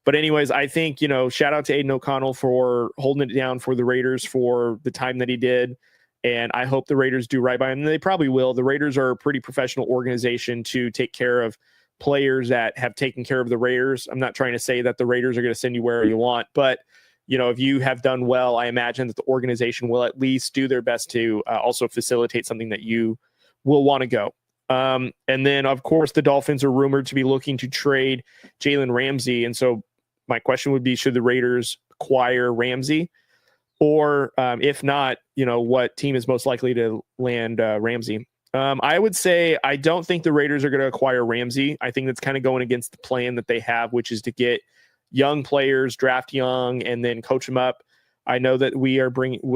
But anyways, I think, shout out to Aiden O'Connell for holding it down for the Raiders for the time that he did. And I hope the Raiders do right by him. And they probably will. The Raiders are a pretty professional organization to take care of players that have taken care of the Raiders. I'm not trying to say that the Raiders are going to send you where you want, but if you have done well, I imagine that the organization will at least do their best to also facilitate something that you will want to go. And then, of course, the Dolphins are rumored to be looking to trade Jalen Ramsey. And so my question would be, should the Raiders acquire Ramsey? Or if not, what team is most likely to land Ramsey? I would say I don't think the Raiders are going to acquire Ramsey. I think that's kind of going against the plan that they have, which is to get young players, draft young, and then coach them up. I know that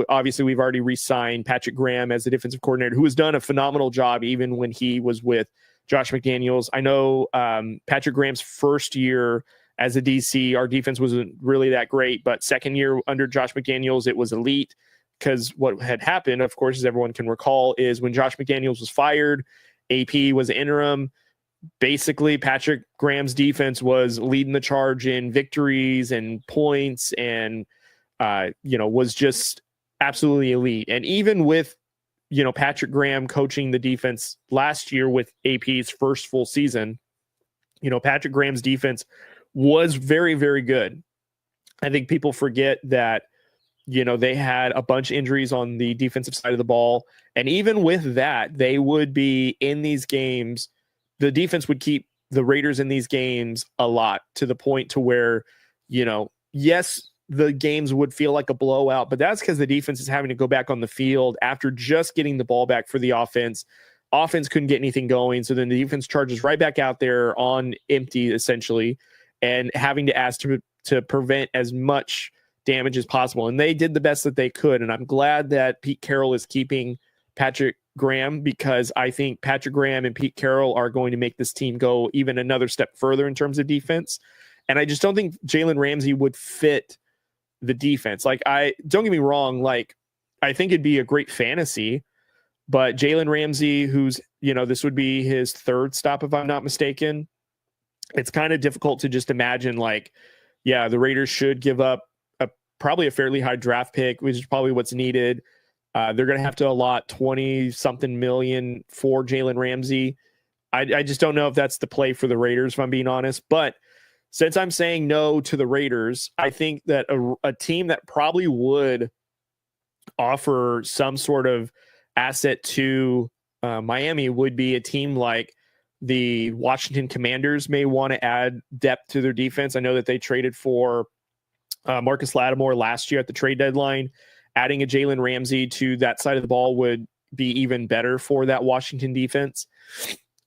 obviously we've already re-signed Patrick Graham as the defensive coordinator, who has done a phenomenal job even when he was with Josh McDaniels. I know Patrick Graham's first year as a DC, our defense wasn't really that great, but second year under Josh McDaniels, it was elite. Because what had happened, of course, as everyone can recall, is when Josh McDaniels was fired, AP was interim. Basically, Patrick Graham's defense was leading the charge in victories and points and, was just absolutely elite. And even with, Patrick Graham coaching the defense last year with AP's first full season, Patrick Graham's defense was very, very good. I think people forget that, they had a bunch of injuries on the defensive side of the ball. And even with that, they would be in these games. The defense would keep the Raiders in these games a lot, to the point to where, yes, the games would feel like a blowout, but that's because the defense is having to go back on the field after just getting the ball back for the offense. Offense couldn't get anything going. So then the defense charges right back out there on empty, essentially, and having to ask to prevent as much damage as possible. And they did the best that they could. And I'm glad that Pete Carroll is keeping Patrick Graham, because I think Patrick Graham and Pete Carroll are going to make this team go even another step further in terms of defense. And I just don't think Jalen Ramsey would fit the defense. Don't get me wrong. I think it'd be a great fantasy, but Jalen Ramsey, who's, this would be his third stop, if I'm not mistaken. It's kind of difficult to just imagine the Raiders should give up probably a fairly high draft pick, which is probably what's needed. They're going to have to allot 20-something million for Jalen Ramsey. I just don't know if that's the play for the Raiders, if I'm being honest. But since I'm saying no to the Raiders, I think that a team that probably would offer some sort of asset to Miami would be a team like the Washington Commanders. May want to add depth to their defense. I know that they traded for Marcus Lattimore last year at the trade deadline. Adding a Jalen Ramsey to that side of the ball would be even better for that Washington defense.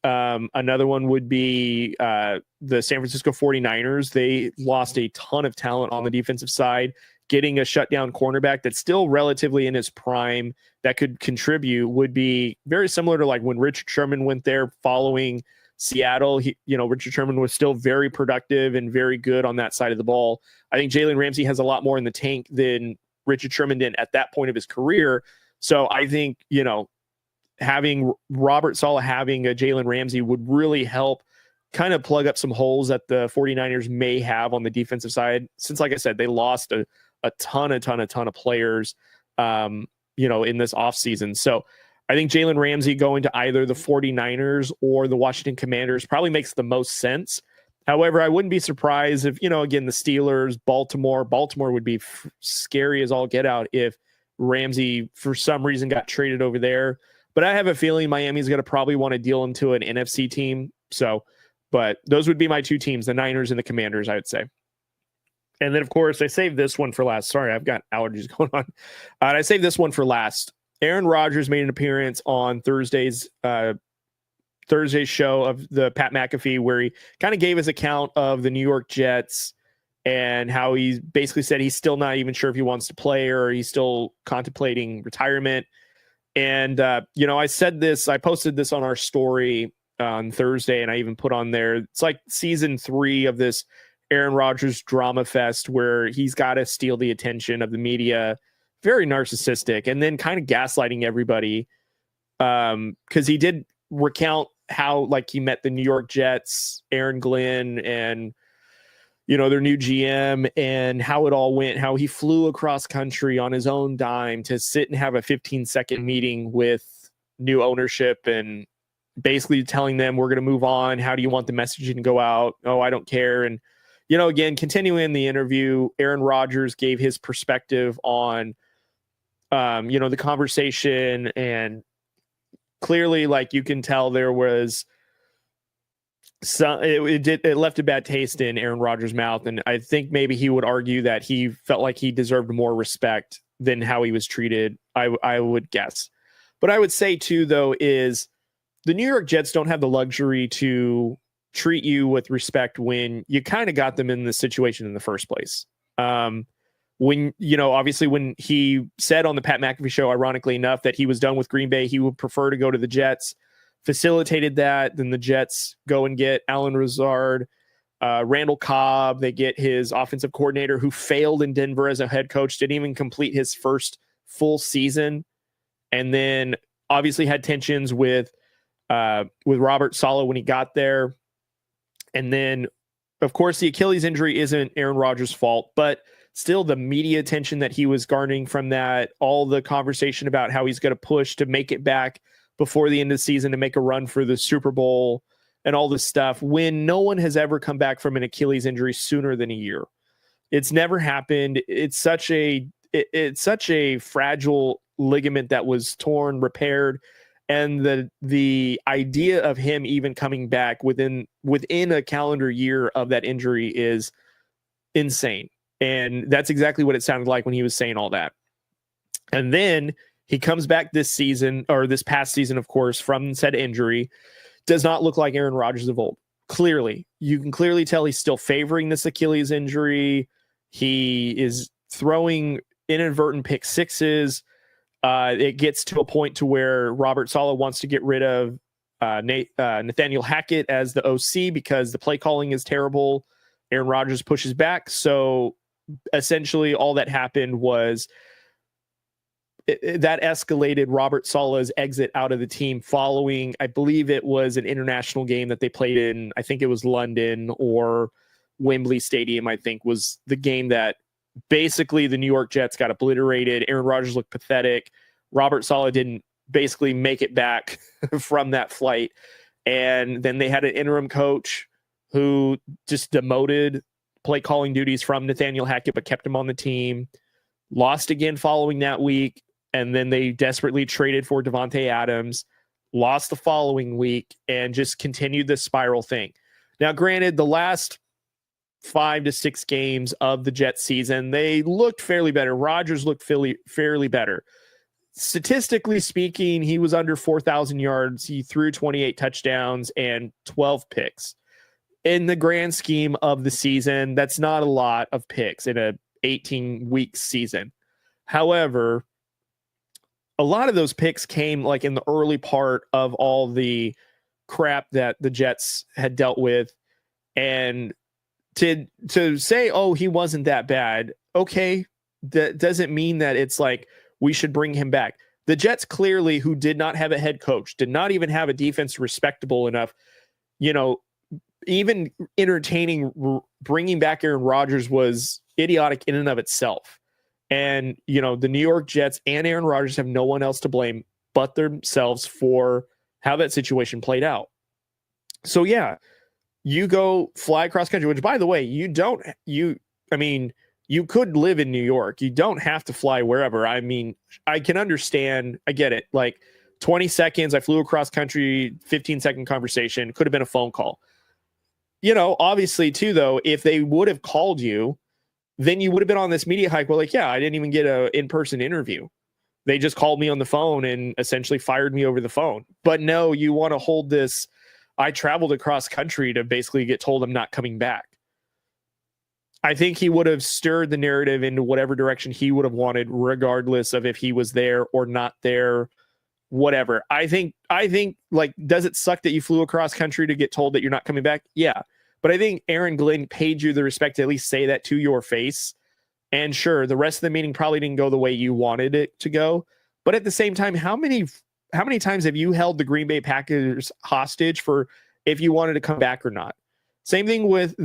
Another one would be the San Francisco 49ers. They lost a ton of talent on the defensive side. Getting a shutdown cornerback that's still relatively in his prime that could contribute would be very similar to when Richard Sherman went there following Seattle. Richard Sherman was still very productive and very good on that side of the ball. I think Jalen Ramsey has a lot more in the tank than Richard Sherman did at that point of his career. So I think, having Robert Saleh, having a Jalen Ramsey would really help kind of plug up some holes that the 49ers may have on the defensive side. Since, like I said, they lost a ton of players, in this offseason. So I think Jalen Ramsey going to either the 49ers or the Washington Commanders probably makes the most sense. However, I wouldn't be surprised if, again, the Steelers, Baltimore would be scary as all get out if Ramsey, for some reason, got traded over there. But I have a feeling Miami's going to probably want to deal him to an NFC team. So, but those would be my two teams, the Niners and the Commanders, I would say. And then, of course, I saved this one for last. Sorry, I've got allergies going on. And I saved this one for last. Aaron Rodgers made an appearance on Thursday's show of the Pat McAfee, where he kind of gave his account of the New York Jets and how he basically said he's still not even sure if he wants to play or he's still contemplating retirement. And, I said this, I posted this on our story on Thursday, and I even put on there, it's like season 3 of this Aaron Rodgers drama fest where he's got to steal the attention of the media, very narcissistic, and then kind of gaslighting everybody. Because he did recount how he met the New York Jets, Aaron Glenn, and their new GM, and how it all went, how he flew across country on his own dime to sit and have a 15-second meeting with new ownership and basically telling them, we're going to move on. How do you want the messaging to go out? Oh, I don't care. And, again, continuing the interview, Aaron Rodgers gave his perspective on, the conversation, and clearly, you can tell there was it left a bad taste in Aaron Rodgers' mouth. And I think maybe he would argue that he felt like he deserved more respect than how he was treated. I would guess. But I would say too, though, is the New York Jets don't have the luxury to treat you with respect when you kind of got them in this situation in the first place. When, obviously when he said on the Pat McAfee show, ironically enough, that he was done with Green Bay, he would prefer to go to the Jets, facilitated that. Then the Jets go and get Alan Lazard, Randall Cobb. They get his offensive coordinator who failed in Denver as a head coach, didn't even complete his first full season. And then obviously had tensions with Robert Saleh when he got there. And then, of course, the Achilles injury isn't Aaron Rodgers' fault, but still the media attention that he was garnering from that, all the conversation about how he's going to push to make it back before the end of the season to make a run for the Super Bowl and all this stuff, when no one has ever come back from an Achilles injury sooner than a year. It's never happened. It's such a fragile ligament that was torn, repaired. And the idea of him even coming back within a calendar year of that injury is insane. And that's exactly what it sounded like when he was saying all that. And then he comes back this season, or this past season, of course, from said injury, does not look like Aaron Rodgers of old. Clearly, you can clearly tell he's still favoring this Achilles injury. He is throwing inadvertent pick sixes. It gets to a point to where Robert Saleh wants to get rid of Nathaniel Hackett as the OC because the play calling is terrible. Aaron Rodgers pushes back. So essentially all that happened was that escalated Robert Saleh's exit out of the team following, I believe it was an international game that they played in. I think it was London or Wembley Stadium, I think was the game that basically the New York Jets got obliterated. Aaron Rodgers looked pathetic. Robert Saleh didn't basically make it back from that flight. And then they had an interim coach who just demoted play calling duties from Nathaniel Hackett, but kept him on the team. Lost again following that week. And then they desperately traded for Devontae Adams, lost the following week, and just continued this spiral thing. Now, granted, the last 5 to 6 games of the Jets season, they looked fairly better. Rodgers looked fairly better. Statistically speaking, he was under 4,000 yards. He threw 28 touchdowns and 12 picks. In the grand scheme of the season, that's not a lot of picks in a 18-week season. However, a lot of those picks came like in the early part of all the crap that the Jets had dealt with. And to say, oh, he wasn't that bad. Okay. That doesn't mean that it's like we should bring him back. The Jets clearly, who did not have a head coach, did not even have a defense respectable enough, even entertaining bringing back Aaron Rodgers was idiotic in and of itself. And, the New York Jets and Aaron Rodgers have no one else to blame but themselves for how that situation played out. So, yeah, you go fly across country, which, by the way, you could live in New York. You don't have to fly wherever. I mean, I can understand. I get it. Like 20 seconds, I flew across country, 15-second conversation, could have been a phone call. Obviously, too, though, if they would have called you, then you would have been on this media hike. Well, like, yeah, I didn't even get an in-person interview. They just called me on the phone and essentially fired me over the phone. But no, you want to hold this. I traveled across country to basically get told I'm not coming back. I think he would have stirred the narrative into whatever direction he would have wanted, regardless of if he was there or not there, whatever. I think like, does it suck that you flew across country to get told that you're not coming back? Yeah. But I think Aaron Glenn paid you the respect to at least say that to your face. And sure, the rest of the meeting probably didn't go the way you wanted it to go. But at the same time, how many times have you held the Green Bay Packers hostage for if you wanted to come back or not? Same thing with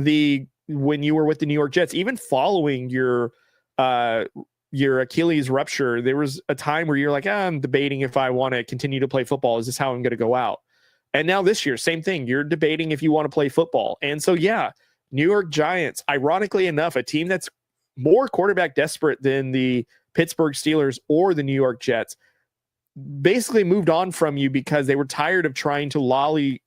when you were with the New York Jets, even following your Achilles rupture, there was a time where you're like, I'm debating if I want to continue to play football. Is this how I'm going to go out? And now this year, same thing. You're debating if you want to play football. And so, yeah, New York Giants, ironically enough, a team that's more quarterback desperate than the Pittsburgh Steelers or the New York Jets, basically moved on from you because they were tired of trying to volley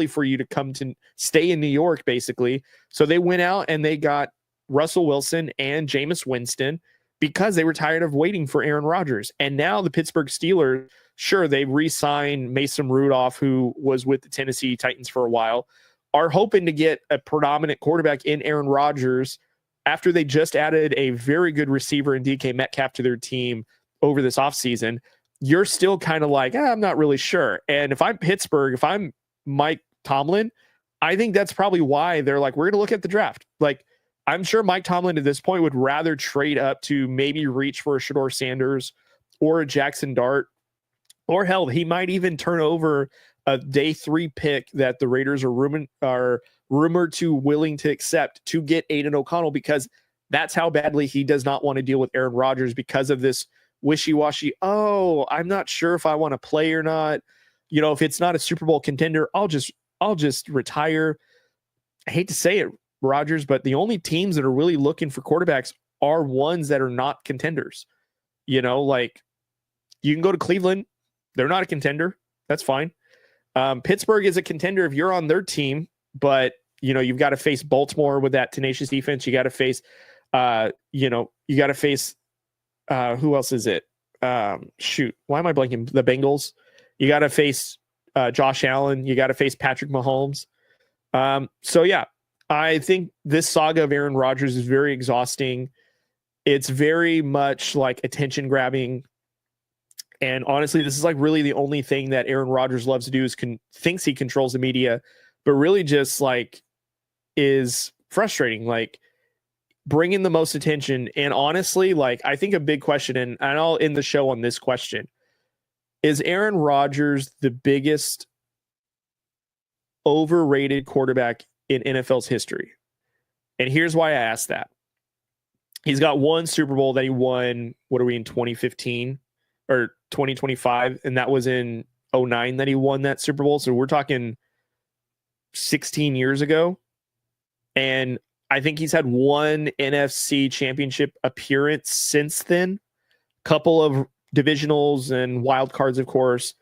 for you to come to stay in New York, basically. So they went out and they got Russell Wilson and Jameis Winston because they were tired of waiting for Aaron Rodgers. And now the Pittsburgh Steelers, sure, they re-signed Mason Rudolph, who was with the Tennessee Titans for a while, are hoping to get a predominant quarterback in Aaron Rodgers after they just added a very good receiver in DK Metcalf to their team over this offseason. You're still kind of like, I'm not really sure. And if I'm Pittsburgh, if I'm Mike Tomlin, I think that's probably why they're like, we're going to look at the draft. Like, I'm sure Mike Tomlin at this point would rather trade up to maybe reach for a Shedeur Sanders or a Jackson Dart, or hell, he might even turn over a day 3 pick that the Raiders are rumored to willing to accept to get Aiden O'Connell, because that's how badly he does not want to deal with Aaron Rodgers because of this wishy-washy, I'm not sure if I want to play or not. If it's not a Super Bowl contender, I'll just retire. I hate to say it, Rodgers, but the only teams that are really looking for quarterbacks are ones that are not contenders. Like, you can go to Cleveland. They're not a contender. That's fine. Pittsburgh is a contender if you're on their team, but you've got to face Baltimore with that tenacious defense. You got to face, who else is it? Shoot, why am I blanking? The Bengals. You got to face Josh Allen. You got to face Patrick Mahomes. So yeah, I think this saga of Aaron Rodgers is very exhausting. It's very much like attention grabbing. And honestly, this is like really the only thing that Aaron Rodgers loves to do is thinks he controls the media, but really just like is frustrating, like bringing the most attention. And honestly, like, I think a big question, and I'll end the show on this question: is Aaron Rodgers the biggest overrated quarterback in NFL's history? And here's why I asked that. He's got one Super Bowl that he won, what are we in, 2015 or 2025? And that was in 2009 that he won that Super Bowl. So we're talking 16 years ago. And I think he's had one NFC championship appearance since then. Couple of divisionals and wild cards, of course.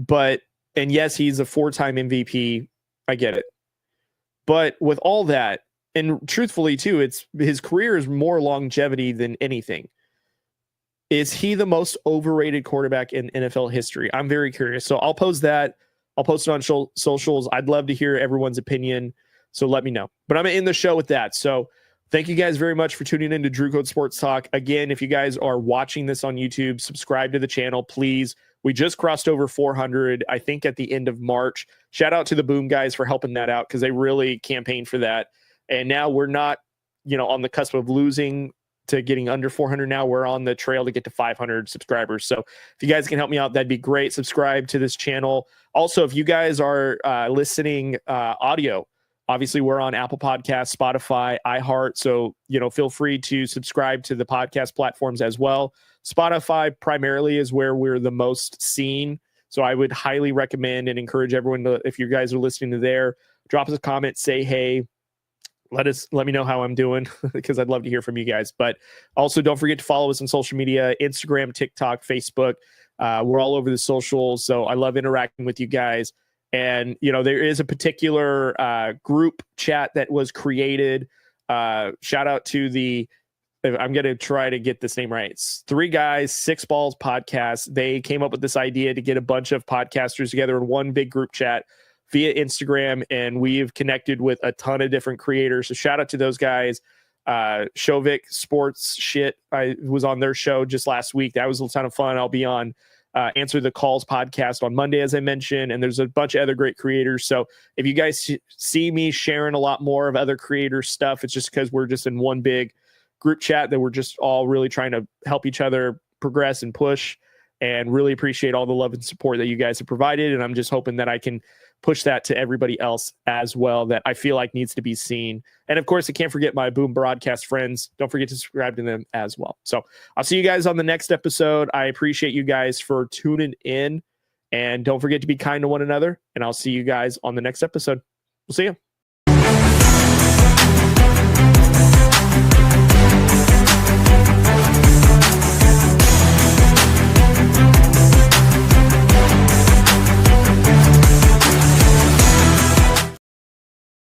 And yes, he's a 4-time MVP. I get it. But with all that, and truthfully too, it's his career is more longevity than anything. Is he the most overrated quarterback in NFL history? I'm very curious. So I'll post that. I'll post it on socials. I'd love to hear everyone's opinion. So let me know. But I'm going to end the show with that. So thank you guys very much for tuning in to Drew Code Sports Talk. Again, if you guys are watching this on YouTube, subscribe to the channel, please. We just crossed over 400, I think, at the end of March. Shout out to the Boom guys for helping that out, because they really campaigned for that. And now we're not, on the cusp of losing to getting under 400 now. We're on the trail to get to 500 subscribers. So if you guys can help me out, that'd be great. Subscribe to this channel. Also, if you guys are listening audio, obviously we're on Apple Podcasts, Spotify, iHeart. So, feel free to subscribe to the podcast platforms as well. Spotify primarily is where we're the most seen. So I would highly recommend and encourage everyone to, if you guys are listening to there, drop us a comment, say, hey, let me know how I'm doing because I'd love to hear from you guys. But also don't forget to follow us on social media, Instagram, TikTok, Facebook. We're all over the socials. So I love interacting with you guys. And, there is a particular group chat that was created. Shout out to I'm going to try to get this name right. It's 3 Guys, 6 Balls podcast. They came up with this idea to get a bunch of podcasters together in one big group chat via Instagram, and we've connected with a ton of different creators. So shout out to those guys. Shovik Sports Shit, I was on their show just last week. That was a ton of fun. I'll be on Answer the Calls podcast on Monday, as I mentioned, and there's a bunch of other great creators. So if you guys see me sharing a lot more of other creators' stuff, it's just because we're just in one big group chat that we're just all really trying to help each other progress and push, and really appreciate all the love and support that you guys have provided. And I'm just hoping that I can push that to everybody else as well that I feel like needs to be seen. And of course, I can't forget my Boom Broadcast friends. Don't forget to subscribe to them as well. So I'll see you guys on the next episode. I appreciate you guys for tuning in, and don't forget to be kind to one another. And I'll see you guys on the next episode. We'll see you.